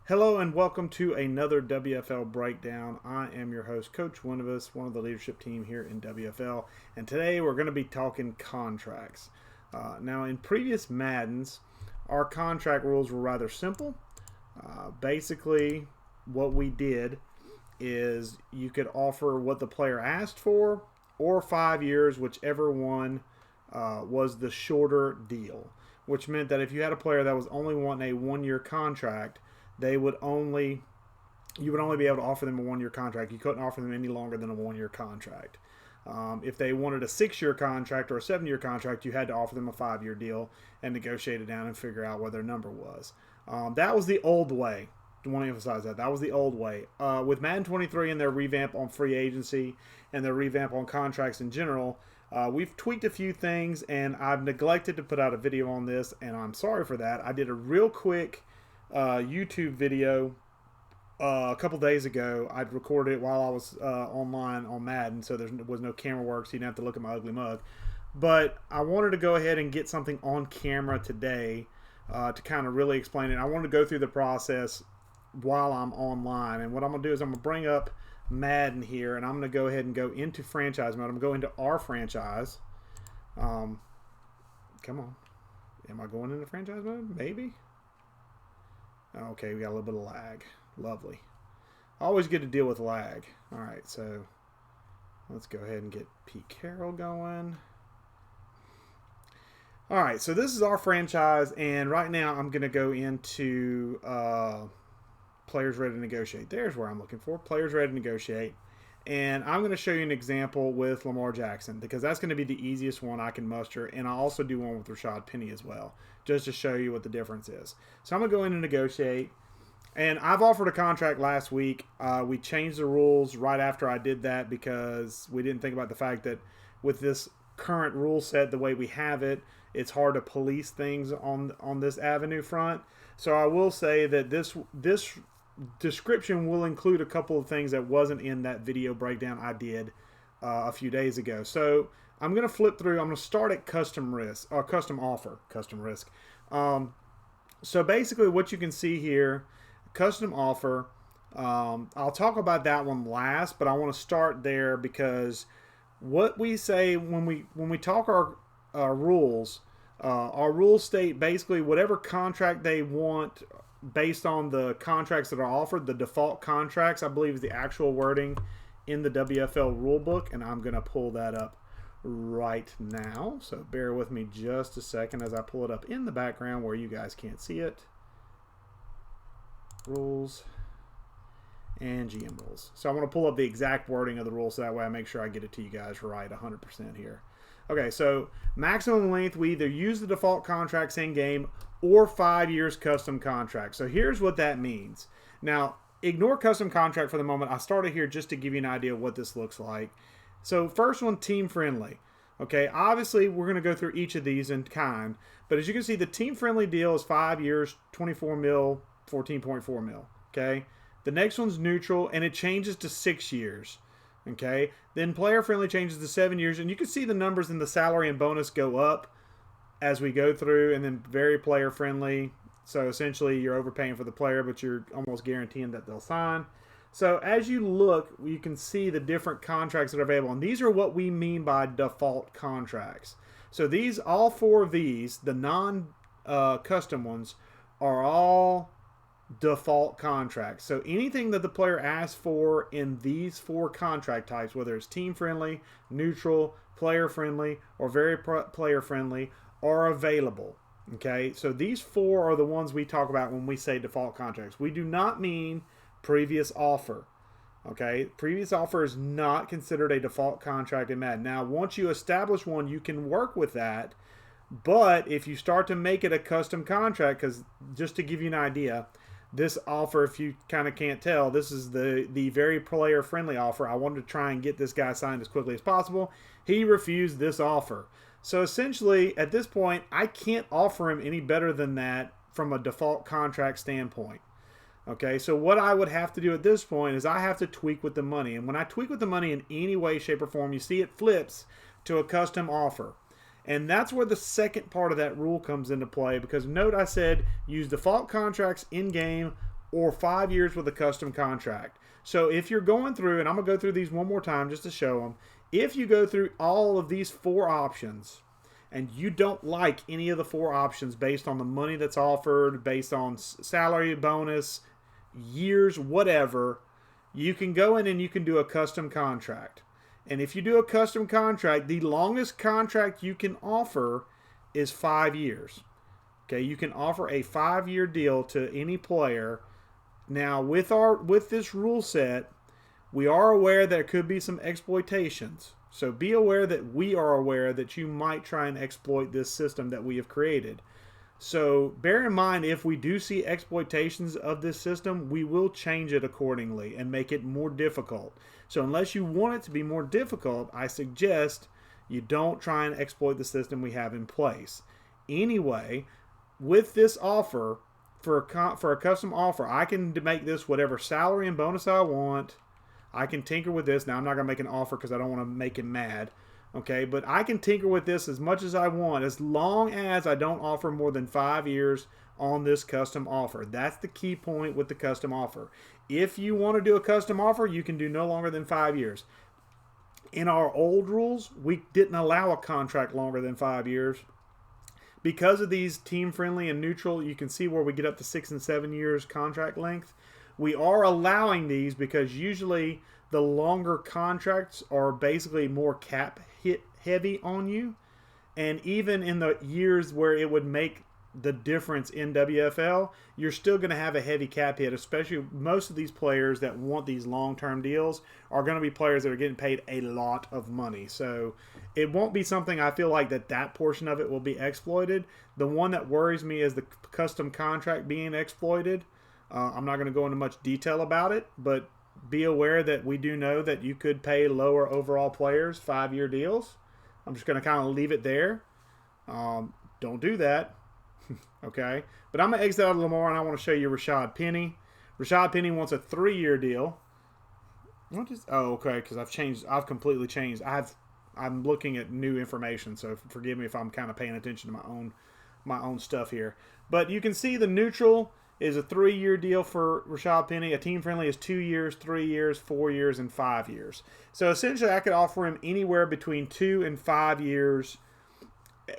Hello and welcome to another WFL breakdown. I am your host, Coach Winuvas, one of the leadership team here in WFL, and today we're going to be talking contracts. Now, in previous Maddens, our contract rules were rather simple. Basically, what we did is you could offer what the player asked for or 5 years, whichever one was the shorter deal, which meant that if you had a player that was only wanting a 1 year contract, they would only you would only be able to offer them a 1 year contract. You couldn't offer them any longer than a 1 year contract. If they wanted a 6 year contract or a 7 year contract, you had to offer them a 5 year deal and negotiate it down and figure out what their number was. That was the old way. I want to emphasize that. That was the old way. With Madden 23 and their revamp on free agency and their revamp on contracts in general, we've tweaked a few things, and I've neglected to put out a video on this, and I'm sorry for that. I did a real quick YouTube video a couple days ago. I'd recorded it while I was online on Madden, so there was no camera work, so you didn't have to look at my ugly mug. But I wanted to go ahead and get something on camera today to kind of really explain it. I wanted to go through the process while I'm online, and what I'm going to do is I'm going to bring up Madden here, and I'm going to go ahead and go into franchise mode. I'm going to go into our franchise. Come on. Am I going into franchise mode? Maybe. Okay, we got a little bit of lag. Lovely. Always good to deal with lag. All right, so let's go ahead and get Pete Carroll going. All right, so this is our franchise, and right now I'm going to go into players ready to negotiate. There's where I'm looking for. Players ready to negotiate. And I'm going to show you an example with Lamar Jackson because that's going to be the easiest one I can muster. And I'll also do one with Rashad Penny as well, just to show you what the difference is. So I'm going to go in and negotiate. And I've offered a contract last week. We changed the rules right after I did that because we didn't think about the fact that with this current rule set, the way we have it, it's hard to police things on this avenue front. So I will say that this description will include a couple of things that wasn't in that video breakdown I did a few days ago. So I'm going to flip through. I'm going to start at custom risk or custom offer, custom risk. So basically what you can see here, custom offer, I'll talk about that one last, but I want to start there because what we say when we talk our rules state basically whatever contract they want based on the contracts that are offered. The default contracts, I believe, is the actual wording in the WFL rulebook, and I'm going to pull that up right now. So bear with me just a second as I pull it up in the background where you guys can't see it. Rules and GM rules. So I want to pull up the exact wording of the rules so that way I make sure I get it to you guys right 100% here. Okay, so maximum length, we either use the default contracts in game or 5 years custom contract. So here's what that means. Now, ignore custom contract for the moment. I started here just to give you an idea of what this looks like. So first one, team friendly. Okay, obviously we're going to go through each of these in kind, but as you can see, the team friendly deal is 5 years, 24 mil, 14.4 mil. Okay, the next one's neutral, and it changes to 6 years. Okay, then player friendly changes to 7 years, and you can see the numbers in the salary and bonus go up as we go through, and then very player friendly. So essentially you're overpaying for the player, but you're almost guaranteeing that they'll sign. So as you look, you can see the different contracts that are available, and these are what we mean by default contracts. So these, all four of these, the non-custom ones, are all default contracts. So anything that the player asks for in these four contract types, whether it's team friendly, neutral, player friendly, or very player friendly, are available. Okay, so these four are the ones we talk about when we say default contracts. We do not mean previous offer. Okay, previous offer is not considered a default contract in Madden. Now, once you establish one, you can work with that. But if you start to make it a custom contract, because just to give you an idea, this offer, if you kind of can't tell, this is the very player-friendly offer. I wanted to try and get this guy signed as quickly as possible. He refused this offer. So essentially, at this point, I can't offer him any better than that from a default contract standpoint. Okay, so what I would have to do at this point is I have to tweak with the money. And when I tweak with the money in any way, shape, or form, you see it flips to a custom offer. And that's where the second part of that rule comes into play, because note I said use default contracts in game or 5 years with a custom contract. So if you're going through, and I'm going to go through these one more time just to show them, if you go through all of these 4 options and you don't like any of the 4 options based on the money that's offered, based on salary, bonus, years, whatever, you can go in and you can do a custom contract. And if you do a custom contract, the longest contract you can offer is 5 years. Okay, you can offer a 5-year deal to any player. Now, with this rule set, we are aware there could be some exploitations. So be aware that we are aware that you might try and exploit this system that we have created. So bear in mind, if we do see exploitations of this system, we will change it accordingly and make it more difficult. So unless you want it to be more difficult, I suggest you don't try and exploit the system we have in place. Anyway, with this offer, for a custom offer, I can make this whatever salary and bonus I want. I can tinker with this. Now, I'm not going to make an offer because I don't want to make him mad. Okay, but I can tinker with this as much as I want as long as I don't offer more than 5 years on this custom offer. That's the key point with the custom offer. If you want to do a custom offer, you can do no longer than 5 years. In our old rules, we didn't allow a contract longer than 5 years. Because of these team-friendly and neutral, you can see where we get up to 6 and 7 years contract length. We are allowing these because usually the longer contracts are basically more cap hit heavy on you. And even in the years where it would make the difference in WFL, you're still going to have a heavy cap hit, especially most of these players that want these long-term deals are going to be players that are getting paid a lot of money. So it won't be something I feel like that portion of it will be exploited. The one that worries me is the custom contract being exploited. I'm not going to go into much detail about it, but be aware that we do know that you could pay lower overall players 5-year deals. I'm just going to kind of leave it there. Don't do that. Okay, but I'm going to exit out of Lamar and I want to show you Rashad Penny. Rashad Penny wants a 3-year deal. Okay, because I've completely changed. I'm looking at new information, so forgive me if I'm kind of paying attention to my own stuff here. But you can see the neutral is a 3-year deal for Rashad Penny. A team friendly is 2 years, 3 years, 4 years, and 5 years. So essentially, I could offer him anywhere between 2 and 5 years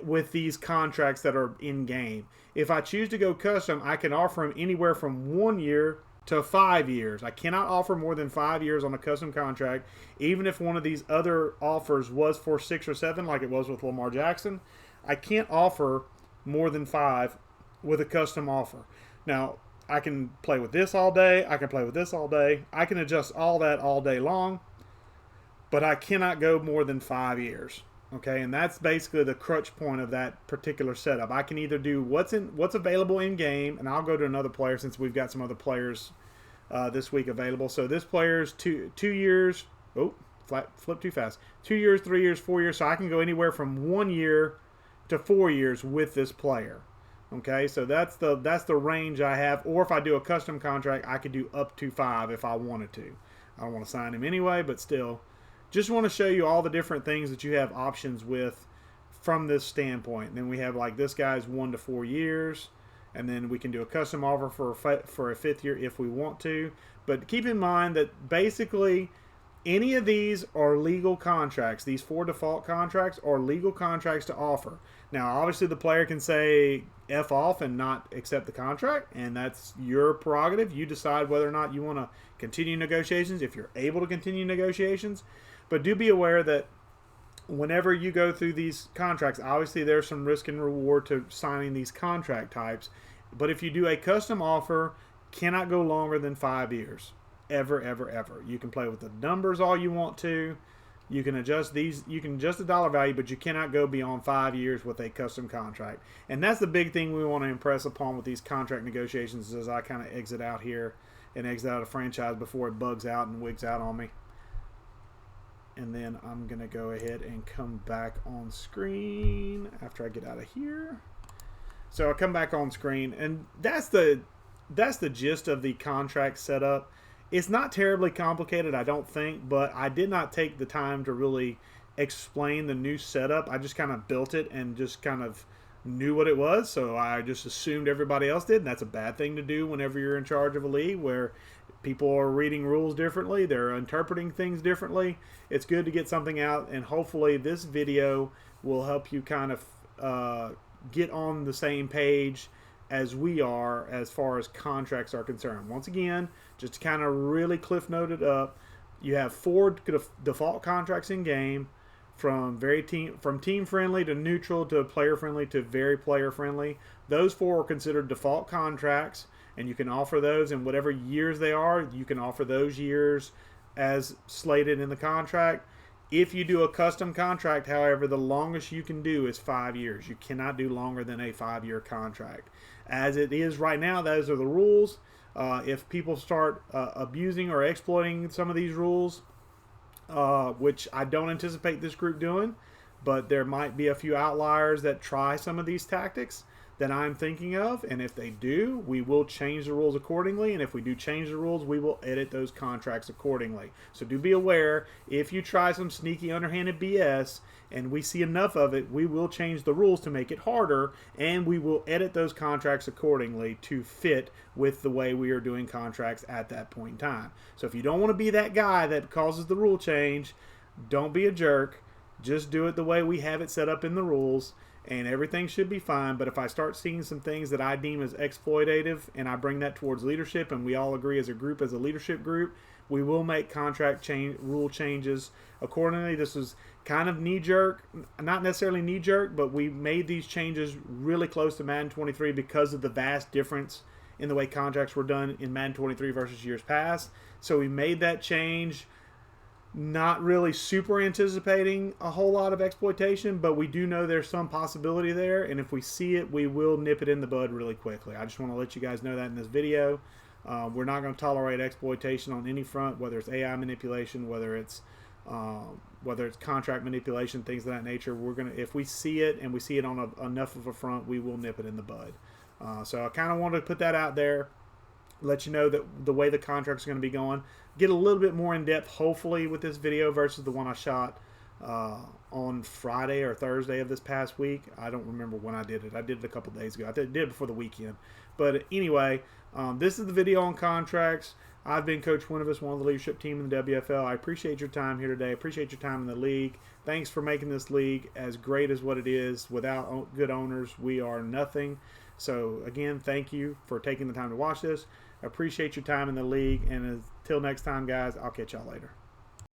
with these contracts that are in game. If I choose to go custom, I can offer him anywhere from 1 year to 5 years. I cannot offer more than 5 years on a custom contract, even if one of these other offers was for 6 or 7, like it was with Lamar Jackson. I can't offer more than 5 with a custom offer. Now, I can play with this all day. I can play with this all day. I can adjust all that all day long, but I cannot go more than 5 years. Okay, and that's basically the crutch point of that particular setup. I can either do what's available in game, and I'll go to another player since we've got some other players this week available. So this player's 2 years. Oh, flip too fast. 2 years, 3 years, 4 years. So I can go anywhere from 1 year to 4 years with this player. Okay, so that's the range I have. Or if I do a custom contract, I could do up to 5 if I wanted to. I don't want to sign him anyway, but still. Just want to show you all the different things that you have options with from this standpoint. And then we have like this guy's 1 to 4 years. And then we can do a custom offer for a 5th year if we want to. But keep in mind that basically any of these are legal contracts. These 4 default contracts are legal contracts to offer. Now, obviously the player can say F off and not accept the contract. And that's your prerogative. You decide whether or not you want to continue negotiations, if you're able to continue negotiations. But do be aware that whenever you go through these contracts, obviously there's some risk and reward to signing these contract types. But if you do a custom offer, cannot go longer than 5 years. Ever, ever, ever. You can play with the numbers all you want to. You can adjust these. You can adjust the dollar value, but you cannot go beyond 5 years with a custom contract. And that's the big thing we want to impress upon with these contract negotiations as I kind of exit out here and exit out of franchise before it bugs out and wigs out on me. And then I'm going to go ahead and come back on screen after I get out of here. So I come back on screen, and that's the gist of the contract setup. It's not terribly complicated, I don't think, but I did not take the time to really explain the new setup. I just kind of built it and just kind of knew what it was, so I just assumed everybody else did, and that's a bad thing to do whenever you're in charge of a league where people are reading rules differently, they're interpreting things differently. It's good to get something out, and hopefully this video will help you kind of get on the same page as we are as far as contracts are concerned. Once again, just to kind of really cliff note it up, you have 4 default contracts in game, from team friendly to neutral to player friendly to very player friendly. Those 4 are considered default contracts, and you can offer those in whatever years they are. You can offer those years as slated in the contract. If you do a custom contract, however, the longest you can do is 5 years. You cannot do longer than a 5-year contract. As it is right now, those are the rules. If people start abusing or exploiting some of these rules, which I don't anticipate this group doing, but there might be a few outliers that try some of these tactics that I'm thinking of, and if they do, we will change the rules accordingly, and if we do change the rules, we will edit those contracts accordingly. So do be aware, if you try some sneaky underhanded BS and we see enough of it, we will change the rules to make it harder, and we will edit those contracts accordingly to fit with the way we are doing contracts at that point in time. So if you don't want to be that guy that causes the rule change, don't be a jerk. Just do it the way we have it set up in the rules, and everything should be fine. But if I start seeing some things that I deem as exploitative, and I bring that towards leadership, and we all agree as a group, as a leadership group, we will make contract rule changes accordingly. This was kind of knee-jerk, not necessarily knee-jerk, but we made these changes really close to Madden 23 because of the vast difference in the way contracts were done in Madden 23 versus years past. So we made that change, not really super anticipating a whole lot of exploitation, but we do know there's some possibility there, and if we see it, we will nip it in the bud really quickly. I just want to let you guys know that in this video. We're not going to tolerate exploitation on any front, whether it's AI manipulation, whether it's contract manipulation, things of that nature. We're gonna, if we see it and we see it on enough of a front, we will nip it in the bud. So I kind of wanted to put that out there, let you know that the way the contract's going to be going. Get a little bit more in depth, hopefully, with this video versus the one I shot on Friday or Thursday of this past week. I don't remember when I did it. I did it a couple days ago. I did it before the weekend. But anyway, this is the video on contracts. I've been Coach Winuvas, one of the leadership team in the WFL. I appreciate your time here today. I appreciate your time in the league. Thanks for making this league as great as what it is. Without good owners, we are nothing. So, again, thank you for taking the time to watch this. I appreciate your time in the league. And until next time, guys, I'll catch y'all later.